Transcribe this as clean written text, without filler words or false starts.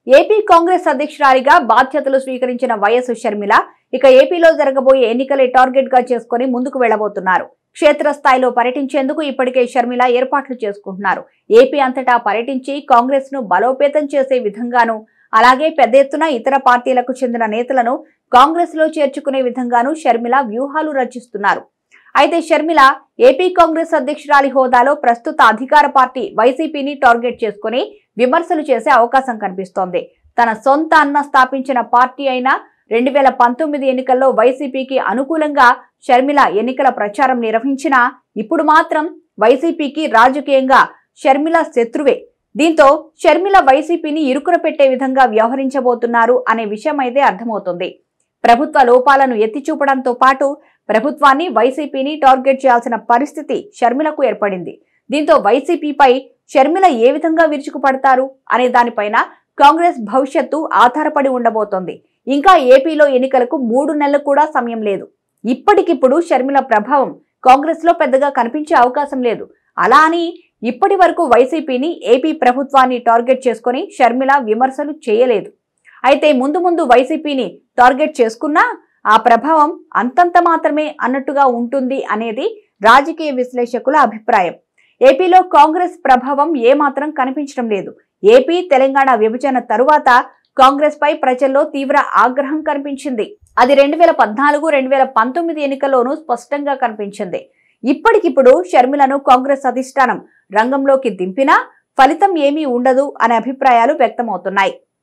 AP Congress అధ్యక్షురాలిగా బాధ్యతలు స్వీకరించిన YS Sharmila ఇక ఏపీలో జరగబోయే ఎన్నికలే టార్గెట్ గా చేసుకుని ముందుకు వెళ్లబోతున్నారు. క్షేత్రస్థాయిలో పర్యటించేందుకు ఇప్పటికే షర్మిల ఏర్పాట్లు చేసుకుంటున్నారు. ఏపీ అంతటా పర్యటించి కాంగ్రెస్ ను బలోపేతం చేసే విధంగాను, అలాగే పెద్ద ఎత్తున ఇతర పార్టీలకు చెందిన నేతలను కాంగ్రెస్ లో చేర్చుకునే విధంగాను షర్మిల వ్యూహాలు రచిస్తున్నారు. అయితే షర్మిల ఏపీ కాంగ్రెస్ అధ్యక్షురాలి హోదాలో ప్రస్తుత అధికార పార్టీ వైసీపీని టార్గెట్ చేసుకుని విమర్శలు చేసే అవకాశం కనిపిస్తోంది. తన సొంత అన్న స్థాపించిన పార్టీ అయిన 2019 ఎన్నికల్లో వైసీపీకి అనుకూలంగా షర్మిల ఎన్నికల ప్రచారం నిర్వహించినా ఇప్పుడు మాత్రం వైసీపీకి రాజకీయంగా షర్మిల శత్రువే. దీంతో షర్మిల వైసీపీని ఇరుకున పెట్టే విధంగా వ్యవహరించబోతున్నారు అనే విషయం అయితే అర్థమవుతుంది. ప్రభుత్వ లోపాలను ఎత్తి చూపడంతో పాటు ప్రభుత్వాన్ని వైసీపీని టార్గెట్ చేయాల్సిన పరిస్థితి షర్మిలకు ఏర్పడింది. దీంతో వైసీపీపై షర్మిల ఏ విధంగా విరుచుకుపడతారు అనే దానిపైన కాంగ్రెస్ భవిష్యత్తు ఆధారపడి ఉండబోతోంది. ఇంకా ఏపీలో ఎన్నికలకు 3 నెలలు కూడా సమయం లేదు. ఇప్పటికిప్పుడు షర్మిల ప్రభావం కాంగ్రెస్ లో పెద్దగా కనిపించే అవకాశం లేదు. అలా అని ఇప్పటి వరకు వైసీపీని, ఏపీ ప్రభుత్వాన్ని టార్గెట్ చేసుకుని షర్మిల విమర్శలు చేయలేదు. అయితే ముందు ముందు వైసీపీని టార్గెట్ చేసుకున్నా ఆ ప్రభావం అంతంత మాత్రమే అన్నట్టుగా ఉంటుంది అనేది రాజకీయ విశ్లేషకుల అభిప్రాయం. ఏపీలో కాంగ్రెస్ ప్రభావం ఏమాత్రం కనిపించడం లేదు. ఏపీ, తెలంగాణ విభజన తరువాత కాంగ్రెస్ పై ప్రజల్లో తీవ్ర ఆగ్రహం కనిపించింది. అది 2014, 2019 ఎన్నికల్లోనూ స్పష్టంగా కనిపించింది. ఇప్పటికిప్పుడు షర్మిలను కాంగ్రెస్ అధిష్టానం రంగంలోకి దింపినా ఫలితం ఏమీ ఉండదు అనే అభిప్రాయాలు వ్యక్తమవుతున్నాయి.